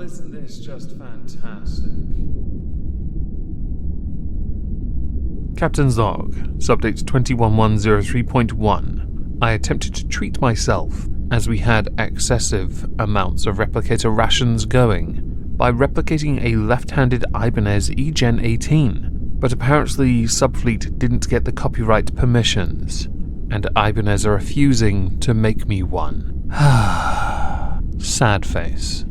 isn't this just fantastic? Captain's Log, Subdate 21103.1. I attempted to treat myself, as we had excessive amounts of replicator rations going, by replicating a left-handed Ibanez eGen 18, but apparently Subfleet didn't get the copyright permissions, and Ibanez are refusing to make me one. Sad face.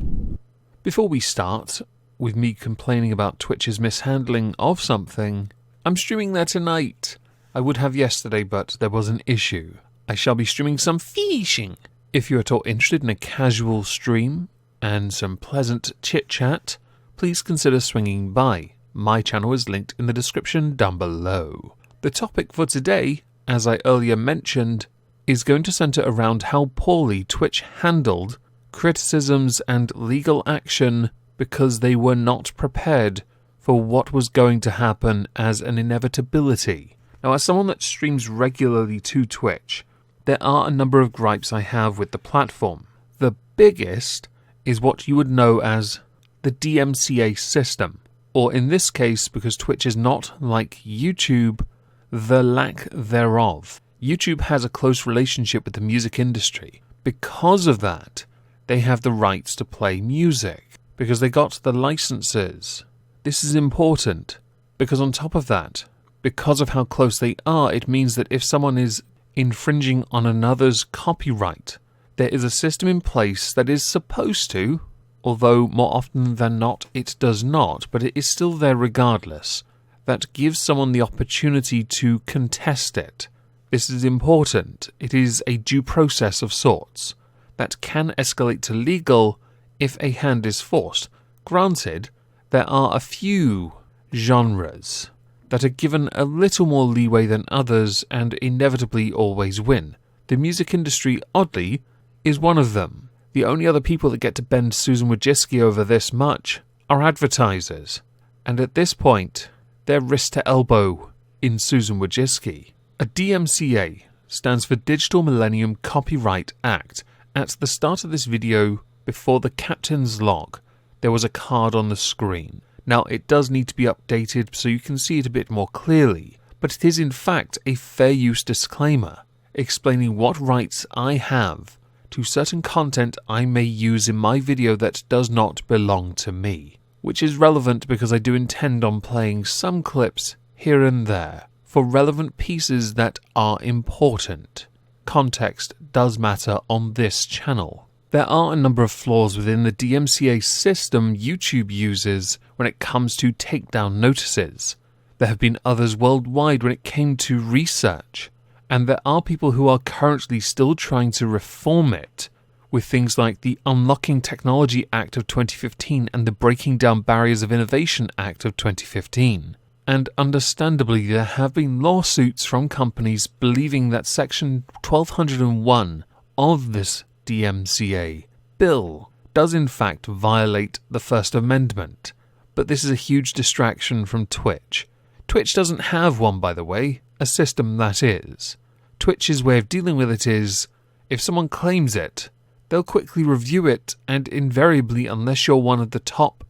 Before we start, with me complaining about Twitch's mishandling of something, I'm streaming there tonight. I would have yesterday, but there was an issue. I shall be streaming some fishing. If you're at all interested in a casual stream and some pleasant chit-chat, please consider swinging by. My channel is linked in the description down below. The topic for today, as I earlier mentioned, is going to centre around how poorly Twitch handled criticisms and legal action because they were not prepared for what was going to happen as an inevitability. Now, as someone that streams regularly to Twitch, there are a number of gripes I have with the platform. The biggest is what you would know as the DMCA system, or in this case, because Twitch is not like YouTube, the lack thereof. YouTube has a close relationship with the music industry. Because of that, they have the rights to play music, because they got the licenses. This is important, because on top of that, because of how close they are, it means that if someone is infringing on another's copyright, there is a system in place that is supposed to, although more often than not it does not, but it is still there regardless, that gives someone the opportunity to contest it. This is important. It is a due process of sorts that can escalate to legal if a hand is forced. Granted, there are a few genres that are given a little more leeway than others and inevitably always win. The music industry, oddly, is one of them. The only other people that get to bend Susan Wojcicki over this much are advertisers. And at this point, they're wrist to elbow in Susan Wojcicki. A DMCA stands for Digital Millennium Copyright Act. At the start of this video, before the Captain's Log, there was a card on the screen. Now, it does need to be updated so you can see it a bit more clearly, but it is in fact a fair use disclaimer, explaining what rights I have to certain content I may use in my video that does not belong to me, which is relevant because I do intend on playing some clips here and there for relevant pieces that are important. Context does matter on this channel. There are a number of flaws within the DMCA system YouTube uses when it comes to takedown notices. There have been others worldwide when it came to research, and there are people who are currently still trying to reform it with things like the Unlocking Technology Act of 2015 and the Breaking Down Barriers of Innovation Act of 2015. And understandably, there have been lawsuits from companies believing that Section 1201 of this DMCA bill does in fact violate the First Amendment, but this is a huge distraction from Twitch. Twitch doesn't have one, by the way, a system that is. Twitch's way of dealing with it is, if someone claims it, they'll quickly review it, and invariably, unless you're one of the top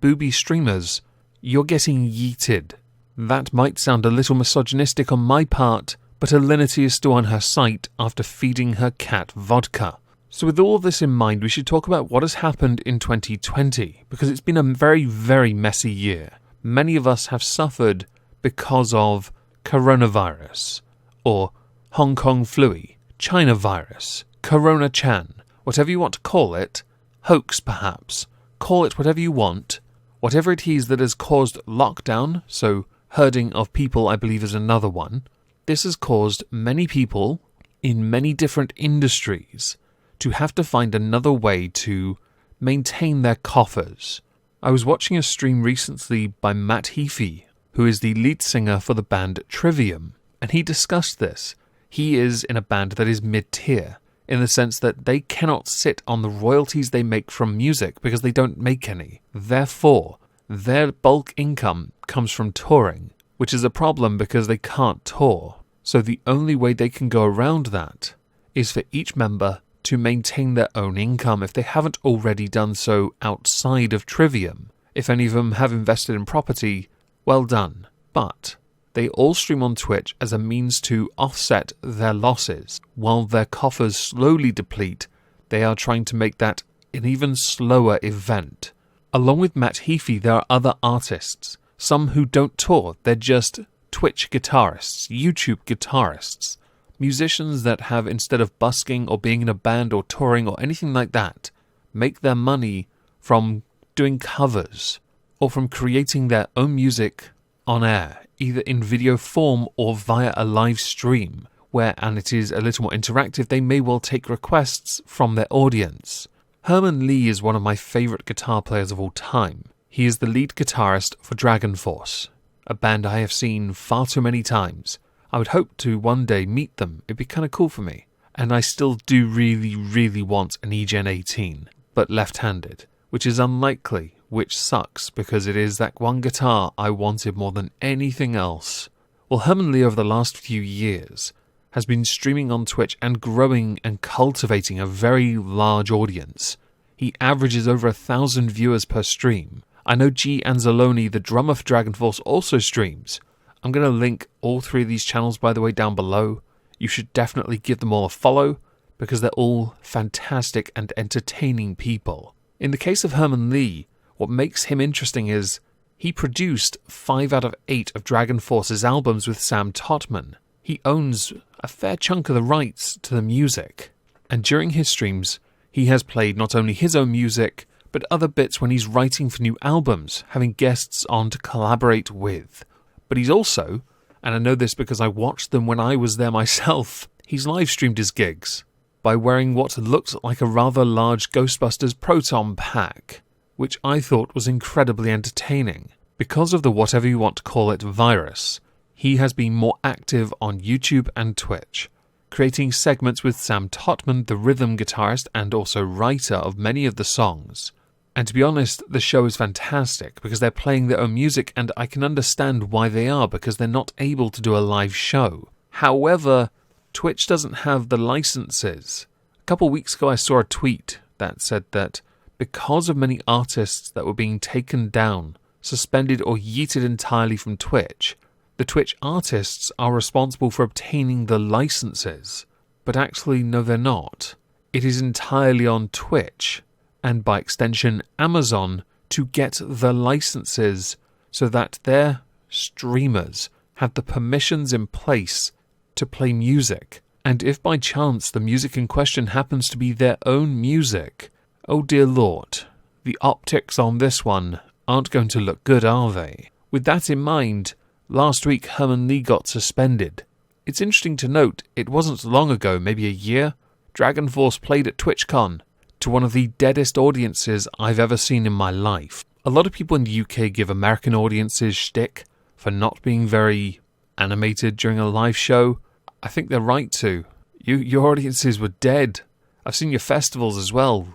booby streamers, you're getting yeeted. That might sound a little misogynistic on my part, but Alinity is still on her site after feeding her cat vodka. So with all of this in mind, we should talk about what has happened in 2020, because it's been a very, very messy year. Many of us have suffered because of coronavirus, or Hong Kong flu, China virus, Corona-chan, whatever you want to call it, hoax perhaps, call it whatever you want, whatever it is that has caused lockdown, so herding of people I believe is another one. This has caused many people in many different industries to have to find another way to maintain their coffers. I was watching a stream recently by Matt Heafy, who is the lead singer for the band Trivium, and he discussed this. He is in a band that is mid-tier, in the sense that they cannot sit on the royalties they make from music because they don't make any. Therefore, their bulk income comes from touring, which is a problem because they can't tour. So the only way they can go around that is for each member to maintain their own income if they haven't already done so outside of Trivium. If any of them have invested in property, well done. But they all stream on Twitch as a means to offset their losses. While their coffers slowly deplete, they are trying to make that an even slower event. Along with Matt Heafy, there are other artists. Some who don't tour, they're just Twitch guitarists, YouTube guitarists. Musicians that have, instead of busking or being in a band or touring or anything like that, make their money from doing covers or from creating their own music on air, either in video form or via a live stream, where, and it is a little more interactive, they may well take requests from their audience. Herman Lee is one of my favourite guitar players of all time. He is the lead guitarist for Dragon Force, a band I have seen far too many times. I would hope to one day meet them. It'd be kind of cool for me. And I still do really, really want an eGen 18, but left-handed, which is unlikely, which sucks because it is that one guitar I wanted more than anything else. Well, Herman Lee over the last few years has been streaming on Twitch and growing and cultivating a very large audience. He averages over 1,000 viewers per stream. I know G. Anzalone, the drummer for Dragon Force, also streams. I'm going to link all three of these channels, by the way, down below. You should definitely give them all a follow, because they're all fantastic and entertaining people. In the case of Herman Lee, what makes him interesting is he produced 5 out of 8 of Dragon Force's albums with Sam Totman. He owns a fair chunk of the rights to the music. And during his streams, he has played not only his own music, but other bits when he's writing for new albums, having guests on to collaborate with. But he's also, and I know this because I watched them when I was there myself, he's live streamed his gigs by wearing what looked like a rather large Ghostbusters Proton pack, which I thought was incredibly entertaining. Because of the whatever you want to call it virus, he has been more active on YouTube and Twitch, creating segments with Sam Totman, the rhythm guitarist and also writer of many of the songs. And to be honest, the show is fantastic because they're playing their own music, and I can understand why they are, because they're not able to do a live show. However, Twitch doesn't have the licenses. A couple of weeks ago I saw a tweet that said that because of many artists that were being taken down, suspended or yeeted entirely from Twitch, the Twitch artists are responsible for obtaining the licenses. But actually, no, they're not. It is entirely on Twitch, and by extension Amazon, to get the licenses so that their streamers have the permissions in place to play music. And if by chance the music in question happens to be their own music, oh dear Lord, the optics on this one aren't going to look good, are they? With that in mind, last week Herman Lee got suspended. It's interesting to note, it wasn't long ago, maybe a year, Dragon Force played at TwitchCon, to one of the deadest audiences I've ever seen in my life. A lot of people in the UK give American audiences shtick for not being very animated during a live show. I think they're right to. Your audiences were dead. I've seen your festivals as well.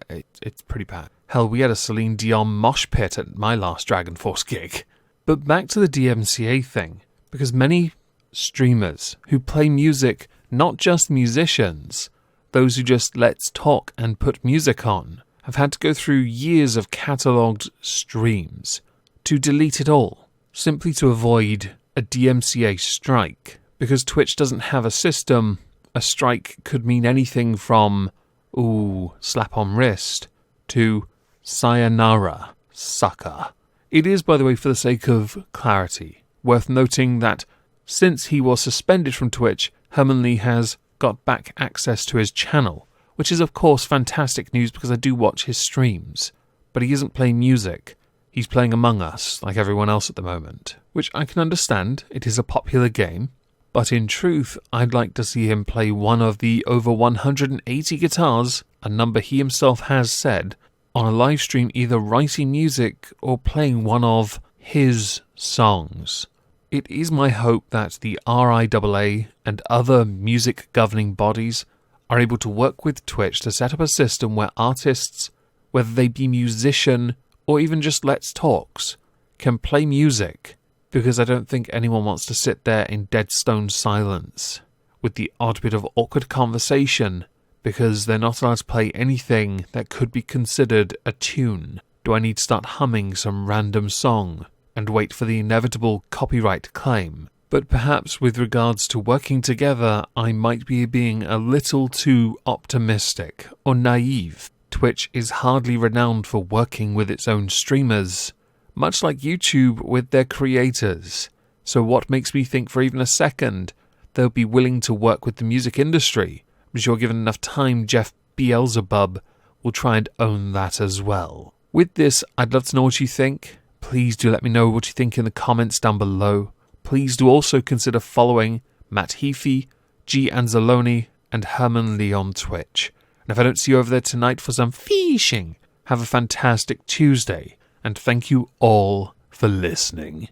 It's pretty bad. Hell, we had a Celine Dion mosh pit at my last Dragon Force gig. But back to the DMCA thing, because many streamers who play music, not just musicians, those who just let's talk and put music on, have had to go through years of catalogued streams to delete it all, simply to avoid a DMCA strike. Because Twitch doesn't have a system, a strike could mean anything from, ooh, slap on wrist, to sayonara, sucker. It is, by the way, for the sake of clarity, worth noting that since he was suspended from Twitch, Herman Lee has got back access to his channel, which is of course fantastic news because I do watch his streams. But he isn't playing music. He's playing Among Us, like everyone else at the moment, which I can understand. It is a popular game. But in truth, I'd like to see him play one of the over 180 guitars, a number he himself has said, on a live stream, either writing music or playing one of his songs. It is my hope that the RIAA and other music governing bodies are able to work with Twitch to set up a system where artists, whether they be musician or even just Let's Talks, can play music, because I don't think anyone wants to sit there in dead stone silence with the odd bit of awkward conversation because they're not allowed to play anything that could be considered a tune. Do I need to start humming some random song and wait for the inevitable copyright claim? But perhaps with regards to working together, I might be being a little too optimistic or naive. Twitch is hardly renowned for working with its own streamers, much like YouTube with their creators. So what makes me think for even a second they'll be willing to work with the music industry? I'm sure given enough time, Jeff Beelzebub will try and own that as well. With this, I'd love to know what you think. Please do let me know what you think in the comments down below. Please do also consider following Matt Heafy, G. Anzalone, and Herman Lee on Twitch. And if I don't see you over there tonight for some fishing, have a fantastic Tuesday, and thank you all for listening.